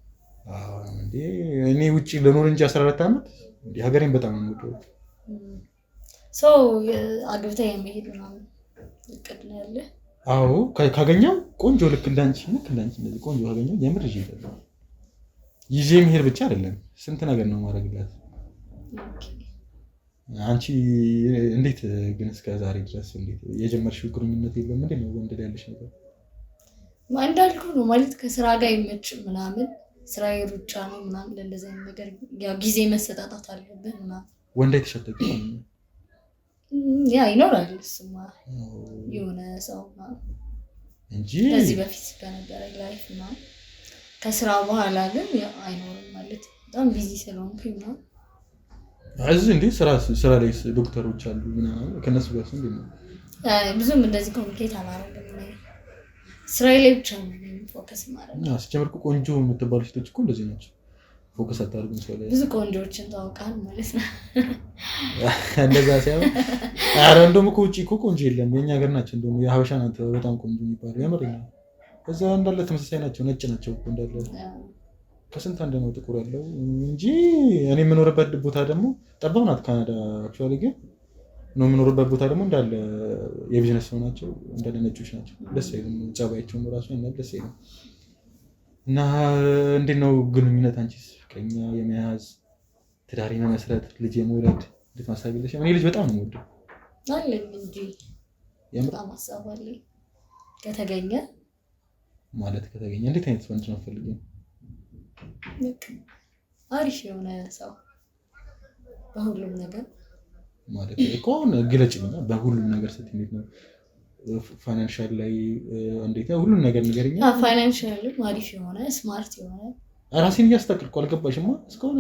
እንዴ እኔ ውጪ ለኖር እንጂ 14 አመት ሀገሬን በጣም ነው የምወደው። ሰው አግብታ የሚሄድ ምናምን እቅድ ነው ያለ? አዎ ካገኘው ቆንጆ ልክ እንዳንቺ እንደዚህ ቆንጆ ካገኘው የምር ይዤ መሄድ ብቻ አይደለም ስንት ነገር ነው ማድረግላት። አንቺ እንዴት ግን እስከ ዛሬ ድረስ እንዴት የጀመርሽው ግንኙነት የለም? እንዴት ነው ወንድ ላይ ያለሽ ነገር? እንዳልኩ ነው ማለት ከስራ ጋር ይመጭ ምናምን ስራ የሩጫ ነው ምናምን እንደዚህ አይነት ነገር ያው ጊዜ መሰጣጣት አለብን ምናምን። ወንድ አይተሻተቁ ያ ይኖራል እሱማ የሆነ ሰው እንጂ ከዚህ በፊት በነበረ ላይፍ ነው። ከስራ በኋላ ግን ያው አይኖርም ማለት በጣም ቢዚ ስለሆንኩኝ ነው። እዚህ እንዴ ስራ ላይ ዶክተሮች አሉ ምናምን ከነሱ ጋር እንዴ ነው? ብዙም እንደዚህ ኮሚኒኬት አላደርግም። ስራ ላይ ብቻ ነው ፎከስ ማድረግ። ሲጀምር ቆንጆ የምትባሉ ሴቶች እኮ እንደዚህ ናቸው። ፎከስ አታደርጉም ሰው ላይ። ብዙ ቆንጆዎችን ታውቃለህ ማለት ነው። እንደዛ ሳይሆን ኧረ እንደውም እኮ ውጪ እኮ ቆንጆ የለም። የኛ ሀገር ናቸው እንደውም የሀበሻ ናት በጣም ቆንጆ የሚባለው የምርኛ። እዛ እንዳለ ተመሳሳይ ናቸው፣ ነጭ ናቸው እኮ እንዳለ። ከስንት አንድ ነው ጥቁር ያለው እንጂ እኔ የምኖርበት ቦታ ደግሞ ጠባብ ናት ካናዳ። አክቹዋሊ ግን ነው የምኖርበት ቦታ ደግሞ እንዳለ የቢዝነስ ሰው ናቸው፣ እንዳለ ነጮች ናቸው። ደስ አይልም ጸባያቸውም ራሱ እና ደስ አይልም። እና እንዴት ነው ግንኙነት አንቺስ? ፍቅረኛ የመያዝ ትዳር የመመስረት ልጅ የመውለድ እንዴት ማሳብ ይለሽ? እኔ ልጅ በጣም ነው የምወደው አለኝ እንጂ በጣም ሀሳብ አለኝ። ከተገኘ እንዴት አይነት ወንድ ነው ፈልገው? አሪፍ የሆነ ሰው በሁሉም ነገር ማለት እኮ አሁን ግለጭልኝ በሁሉም ነገር ስትይ እንዴት ነው ፋይናንሻል ላይ እንዴት ነው ሁሉም ነገር ንገረኝ ፋይናንሻል አሪፍ የሆነ ስማርት የሆነ ራሴን እያስተካከልኩ አልገባሽማ እስካሁን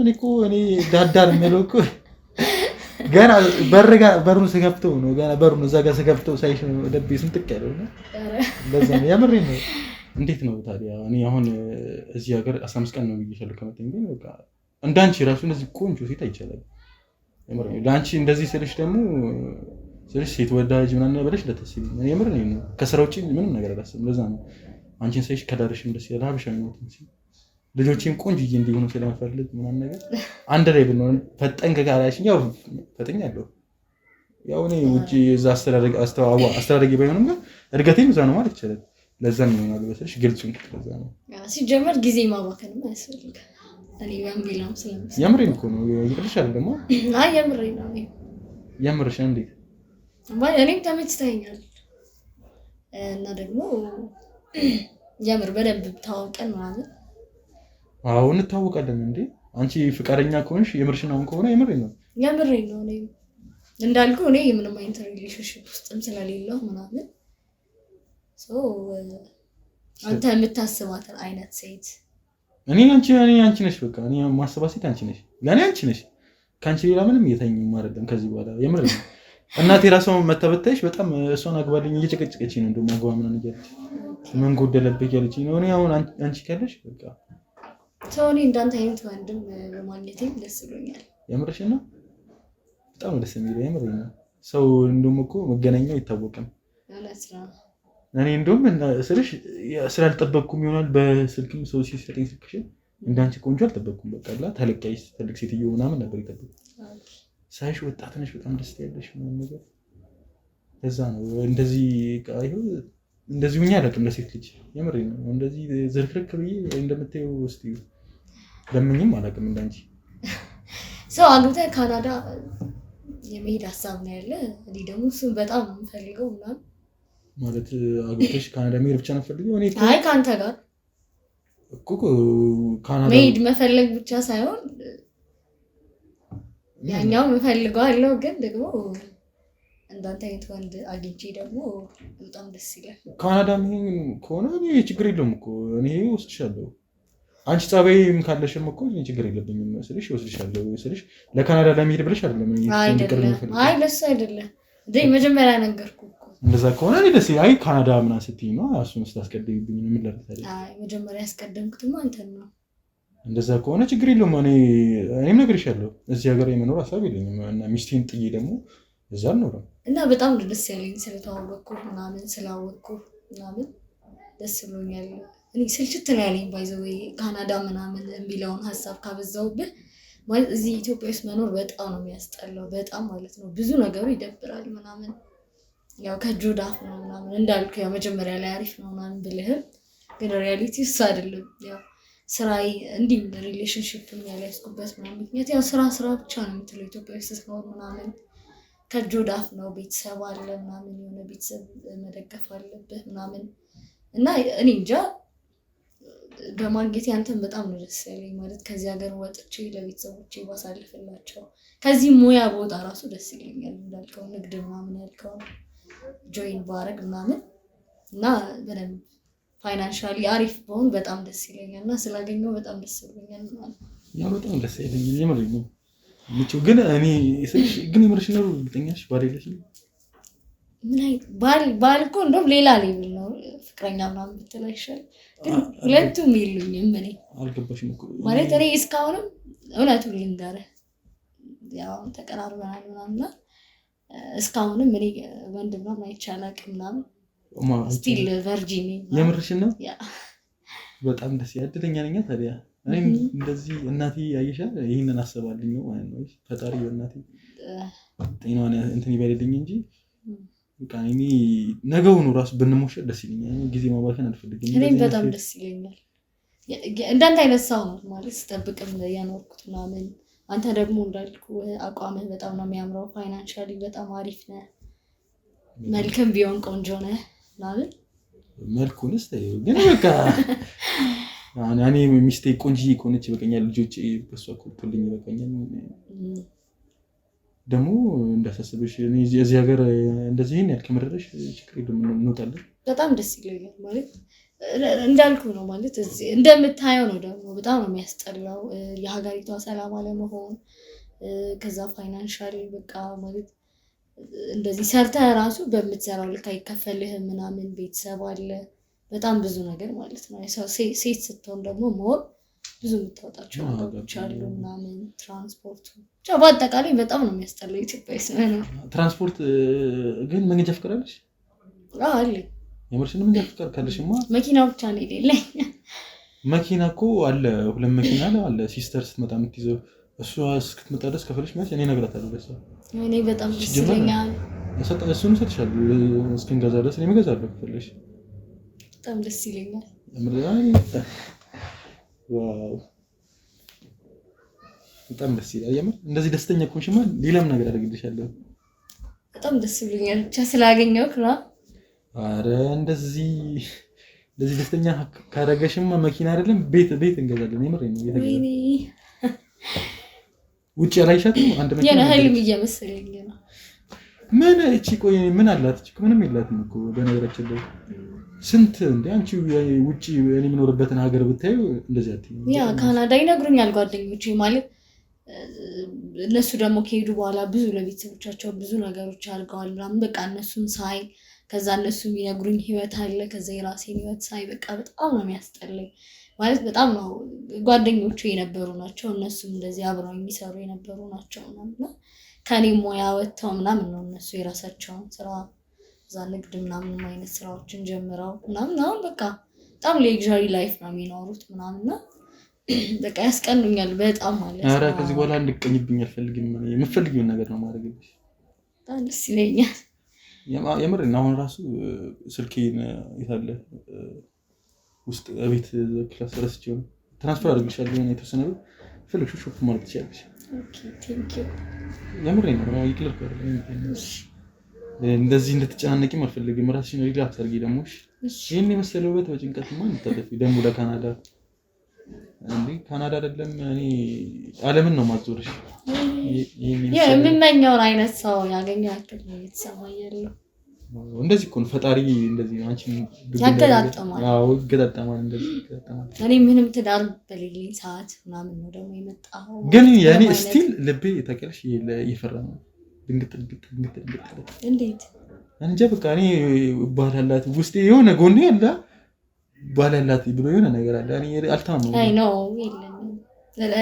እኔ ዳዳር የምለው እኮ ገና በሩን ስከፍተው ነው ገና በሩን እዛ ጋር ስከፍተው ሳይሽ ነው ደቤ ስንጥቅ ያለው ነው ለዛ ነው የምሬን ነው እንዴት ነው ታዲያ እኔ አሁን እዚህ ሀገር 15 ቀን ነው ብዬሻለሁ ከመጣኝ ግን በቃ እንዳንቺ ራሱ እንደዚህ ቆንጆ ሴት አይቻልም የምሬን ለአንቺ እንደዚህ ስልሽ ደግሞ ስልሽ ሴት ወዳጅ ምናምን ብለሽ ለተስቢ እኔ የምሬን ነው ከስራ ውጪ ምንም ነገር አላስብም ለዛ ነው አንቺን ሳይሽ ከዳርሽም ደስ ያለ ሀበሻዊ ነው ልጆቼም ቆንጆዬ እንዲሆኑ ስለማፈልግ ምናምን ነገር አንድ ላይ ብንሆን ፈጠንከ ካላሽኝ ያው ፈጠኛለሁ ያው እኔ ውጪ እዛ አስተዳደግ ባይሆንም ግን እድገቴም እዛ ነው ማለት ይችላል ለዛ ነው ማለት በስልሽ ግልጹን ለዛ ነው ሲጀመር ጊዜ ማባከን አይፈልግ እኔ በሚለው ስለምስ የምሬን እኮ ነው ይቅርሻል ደግሞ አይ የምሬን ነው የምርሽ እንዴት ማለት እኔም ተመችቶኛል እና ደግሞ የምር በደንብ ታውቀን ማለት አዎ እንታወቃለን እንዴ አንቺ ፍቃደኛ ከሆንሽ የምርሽን አሁን ከሆነ የምሬን ነው እኔ እንዳልኩ እኔ ምንም አይነት ሪሌሽንሺፕ ውስጥም ስለሌለው ምናምን አንተ የምታስባት አይነት ሴት እኔ አንቺ ነሽ በቃ እኔ ማስባት ሴት አንቺ ነሽ ለኔ አንቺ ነሽ ካንቺ ሌላ ምንም እየተኝም አይደለም ከዚህ በኋላ የምሬን ነው እናቴ ራሷን መተበታይሽ በጣም እሷን አግባልኝ እየጨቀጨቀች ነው እንደውም አግባ ምናምን እያለች ምን ጎደለብህ ያለችኝ ነው እኔ አሁን አንቺ ካለሽ በቃ ሰውኔ እንዳንተ አይነት ወንድም በማግኘቴ ደስ ብሎኛል የምርሽ ነው በጣም ደስ የሚለው የምሬን ነው ሰው እንደውም እኮ መገናኛው አይታወቅም እኔ እንደውም ስልሽ ስላልጠበቅኩም ይሆናል በስልክም ሰው ሲሰጠኝ ስልክሽ እንዳንቺ ቆንጆ አልጠበቅኩም በቃ ላ ተለቃይ ትልቅ ሴትዮ ምናምን ነበር ይጠብቅ ሳይሽ ወጣት ነሽ በጣም ደስ ያለሽ ምናምን ነገር ለዛ ነው እንደዚህ እንደዚህ ሁኛ አላውቅም ለሴት ልጅ የምሬን ነው እንደዚህ ዝርክርክ ብዬ እንደምታየው እስቲ ለምንም አላውቅም እንዳንቺ ሰው አግብተህ ካናዳ የመሄድ ሀሳብ ነው ያለ እኔ ደግሞ እሱን በጣም የምፈልገው ምናምን ማለት አግብተሽ ካናዳ መሄድ ብቻ ነው ፈልገው እኔ አይ ካንተ ጋር እኮ ካናዳ መሄድ መፈለግ ብቻ ሳይሆን ያኛው የምፈልገው አለው ግን ደግሞ እንዳንተ አይነት ወንድ አግኝቼ ደግሞ በጣም ደስ ይላል ካናዳ ምን ከሆነ እኔ ችግር የለውም እኮ እኔ ወስድሻለሁ አንቺ ጸባይም ካለሽም እኮ እኔ ችግር የለብኝም ስልሽ ወስድሻለሁ ስልሽ ለካናዳ ለመሄድ ብለሽ አይደለም አይ ለሱ አይደለም እንዴ መጀመሪያ ነገርኩህ እኮ እንደዛ ከሆነ እኔ ደስ አይ ካናዳ ምናምን ስትይ ነው እሱን ስታስቀድምብኝ ምን ላድርግ ታዲያ አይ መጀመሪያ ያስቀደምኩትማ አንተን ነው እንደዛ ከሆነ ችግር የለውም እኔም ነግሬሻለሁ እዚህ ሀገር የመኖር ሀሳብ የለኝም እና ሚስቴን ጥዬ ደግሞ እዛ ነው እና በጣም ደስ ያለኝ ስለተዋወቅኩ ምናምን ስላወቅኩ ምናምን ደስ ብሎኛል እኔ ስልችት ነው ያለኝ ባይዘው ካናዳ ምናምን የሚለውን ሀሳብ ካበዛውብህ ማለት እዚህ ኢትዮጵያ ውስጥ መኖር በጣም ነው የሚያስጠላው በጣም ማለት ነው ብዙ ነገሩ ይደብራል ምናምን ያው ከጆዳፍ ነው ምናምን እንዳልኩ ያው መጀመሪያ ላይ አሪፍ ነው ምናምን ብልህም ግን ሪያሊቲ እሱ አይደለም ያው ስራዬ እንዲህ ሪሌሽንሺፕም ያልያዝኩበት ምናምን ምክንያት ያው ስራ ብቻ ነው የምትለው ኢትዮጵያ ውስጥ ስትኖር ምናምን ከጆዳፍ ነው ቤተሰብ አለ ምናምን የሆነ ቤተሰብ መደገፍ አለበት ምናምን እና እኔ እንጃ በማግኘት ያንተን በጣም ነው ደስ ያለኝ ማለት ከዚህ ሀገር ወጥቼ ለቤተሰቦቼ ባሳልፍላቸው ከዚህ ሙያ ቦታ ራሱ ደስ ይለኛል እንዳልከው ንግድ ምናምን ያልከው ጆይን ባረግ ምናምን እና በደንብ ፋይናንሻሊ አሪፍ በሆን በጣም ደስ ይለኛል እና ስላገኘው በጣም ደስ ይለኛል ማለት ያው በጣም ደስ ይለኛል የምሬን ነው ግን እኔ ስልሽ ግን የምርሽ ነው ብትኛሽ ባልልሽ ምን አይነት ባል እኮ እንደውም ሌላ ሌቭል ነው ፍቅረኛ ምናምን ብትል አይሻልም ግን ሁለቱም የሉኝም እኔ አልገባሽም እኮ ማለት እኔ እስካሁንም እውነቱን ልንገርህ ያው ተቀራርበናል ምናምን እስካሁንም እኔ ወንድ ምናምን አይቻል አቅም ምናምን ስቲል ቨርጂን የምርሽ ነው በጣም ደስ ያድለኛ ነኝ ታዲያ እኔ እንደዚህ እናቴ ያየሻል ይሄንን አሰባልኝ ነው ማለት ነው ፈጣሪ በእናቴ ጤናዋን እንትን ይበልልኝ እንጂ በቃ እኔ ነገውኑ ራሱ ብንሞሸር ደስ ይለኛል ጊዜ ማባከን አልፈልግም እኔም በጣም ደስ ይለኛል እንዳንተ አይነት ሰው ነው ማለት ስጠብቅም ያኖርኩት ምናምን አንተ ደግሞ እንዳልኩ አቋምህ በጣም ነው የሚያምረው ፋይናንሻሊ በጣም አሪፍ ነህ መልክም ቢሆን ቆንጆ ነህ ማለት መልኩንስ ግን በቃ እኔ ሚስቴ ቆንጆ ከሆነች ይበቃኛል፣ ልጆች በሷ ቆጥልኝ ይበቃኛል። ደግሞ እንዳሳስብሽ እኔ እዚህ ሀገር እንደዚህ ይሄን ያልከመረረሽ ችግር የለም እንወጣለን። በጣም ደስ ይለኛል ማለት እንዳልኩ ነው ማለት እዚህ እንደምታየው ነው። ደግሞ በጣም ነው የሚያስጠላው የሀገሪቷ ሰላም አለመሆን። ከዛ ፋይናንሻሊ በቃ ማለት እንደዚህ ሰርተህ ራሱ በምትሰራው ልክ አይከፈልህም ምናምን፣ ቤተሰብ አለ በጣም ብዙ ነገር ማለት ነው። ሴት ስትሆን ደግሞ ሞር ብዙ የምታወጣቸው ነገሮች አሉ ምናምን፣ ትራንስፖርቱ ብቻ በአጠቃላይ በጣም ነው የሚያስጠላው ኢትዮጵያ ነው። ትራንስፖርት ግን መንጃ ፍቃድ አለሽ? አለ። የምርሽን መንጃ ፍቃድ ካለሽማ መኪና ብቻ ነው የሌለኝ። መኪና እኮ አለ፣ 2 መኪና አለ። ሲስተር ስትመጣ የምትይዘው እሷ እስክትመጣ ድረስ ከፈለሽ ማለት እኔ እነግራታለሁ። ለሷ እኔ በጣም ደስ ይለኛል። እሱን እሰጥሻለሁ እስክንገዛ ድረስ እኔ እገዛለሁ ከፈለሽ። በጣም ደስ ይለኛል። ዋው በጣም ደስ ይላል። የምር እንደዚህ ደስተኛ ኮንሽማ ሌላም ነገር አደርግልሻለሁ። በጣም ደስ ብሎኛል ብቻ ስላገኘሁህ ነው። አረ እንደዚህ ደስተኛ ካደረገሽማ መኪና አይደለም ቤት እንገዛለን። የምር ነው ወይኔ ውጭ ያላይሻትም አንድ መኪና የኔ ህልም እየመሰለኝ ነው። ምን እቺ ቆይ ምን አላት? እቺ ምንም የላትም እኮ በነገራችን ላይ ስንት እንደ አንቺ ውጪ እኔ የምኖርበትን ሀገር ብታዩ እንደዚህ አትይም። ያ ካናዳ ይነግሩኛል ጓደኞቼ ማለት እነሱ ደግሞ ከሄዱ በኋላ ብዙ ለቤተሰቦቻቸው ብዙ ነገሮች አድርገዋል ምናምን በቃ እነሱን ሳይ ከዛ እነሱ የሚነግሩኝ ህይወት አለ ከዛ የራሴን ህይወት ሳይ በቃ በጣም ነው የሚያስጠላኝ። ማለት በጣም ነው ጓደኞቼ የነበሩ ናቸው እነሱም እንደዚህ አብረው የሚሰሩ የነበሩ ናቸው እና ከኔም ሙያ ወጥተው ምናምን ነው እነሱ የራሳቸውን ስራ እዛ ንግድ ምናምን አይነት ስራዎችን ጀምረው ምናምን አሁን በቃ በጣም ሌክዠሪ ላይፍ ነው የሚኖሩት ምናምን በቃ ያስቀኑኛል በጣም ማለት ነው። ኧረ ከዚህ በኋላ እንድቀኝብኝ አልፈልግም። የምፈልጊውን ነገር ነው ማድረግልሽ። በጣም ደስ ይለኛል። የምር አሁን ራሱ ስልኬን የታለ ውስጥ ቤት ክላስ ረስቼው ትራንስፈር አድርግልሻለሁ የሆነ የተወሰነ ብር ፈልግሽ ሾፕ ማለት ትችያለሽ። ኦኬ ቴንክ ዩ። የምር ነው ይቅርታ እንደዚህ እንድትጨናነቂም አልፈልግም። ራስሽን ሪላክስ አድርጊ። ደግሞ ይሄን የመሰለ ውበት በጭንቀትማ እንታጠፊ ደግሞ ለካናዳ እንዴ ካናዳ አይደለም እኔ ዓለምን ነው ማዞርሽ። የምመኘውን አይነት ሰው ያገኛል የተሰማኝ ያለው እንደዚህ እኮ ነው ፈጣሪ እንደዚህ ነው አንቺን ያገጣጣማል። አዎ ይገጣጣማል እንደዚህ ይገጣጣማል። እኔ ምንም ትዳር በሌለኝ ሰዓት ምናምን ነው ደግሞ የመጣው ግን የኔ ስቲል ልቤ ተቀርሽ ይፈራ ነው ድንግጥ እንዴት እንጃ በቃ እኔ ባላላት ውስጤ የሆነ ጎኔ አለ ባላላት ብሎ የሆነ ነገር አለ። እኔ አልታመንኩም። አይ ኖ የለም።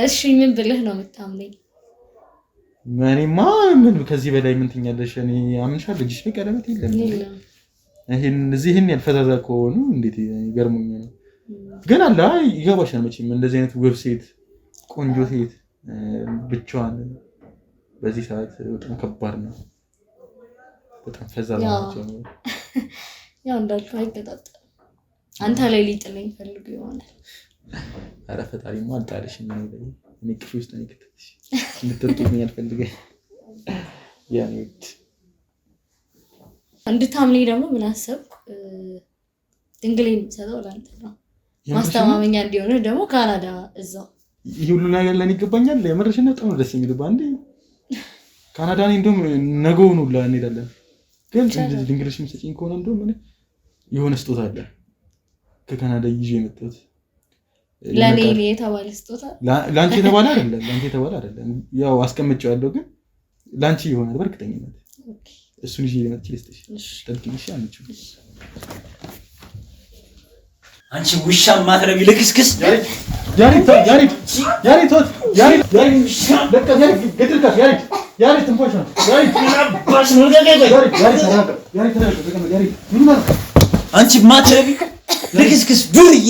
እሺ ምን ብለህ ነው የምታምነኝ? እኔማ ምን ከዚህ በላይ ምን ትኛለሽ? እኔ አምንሻለሁ። ልጅሽ በቀለበት የለም። ይሄን ያልፈዛዛ ከሆኑ እንዴት ይገርሙኝ ነው። ግን አላ ይገባሻል መቼም እንደዚህ አይነት ውብ ሴት ቆንጆ ሴት ብቻዋን በዚህ ሰዓት በጣም ከባድ ነው። በጣም ፈዛዛ ናቸው። ያው እንዳልኩህ አይገጣጣም። አንተ ላይ ሊጥለኝ ፈልጉ ይሆናል። ኧረ ፈጣሪማ አልጣለሽም። እኔ ክፉ ውስጥ ነው ከተትሽ እንድትርቂኝ አልፈልገኝ። ያኔ እንድታምነኝ ደግሞ ምን አሰብኩ ድንግሌን ሰጠው ለአንተ ነው ማስተማመኛ እንዲሆነ ደግሞ ካናዳ እዛው ይሄ ሁሉ ነገር ለኔ ይገባኛል። የምርሽን ነው በጣም ደስ የሚል ባንዴ ካናዳ ነኝ እንደውም ነገውን ሁላ እንሄዳለን። ግን እንደዚህ ድንግልሽ የምትሰጪኝ ከሆነ እንደውም እኔ የሆነ ስጦታ አለ ከካናዳ ይዤ የመጣሁት ለኔ የተባለ ስጦታ ላንቺ የተባለ አይደለም ያው አስቀምጬዋለሁ ግን ላንቺ ይሆናል በእርግጠኝነት። እሱን ይዤ ልመጣ ልስጥሽ ጠልቂሽ አንቺ አንቺ ውሻ ማትረቢ ልክስክስ ያሪት ትንፎሽ ነው አንቺ ማትረቢ ልክስክስ ዱርዬ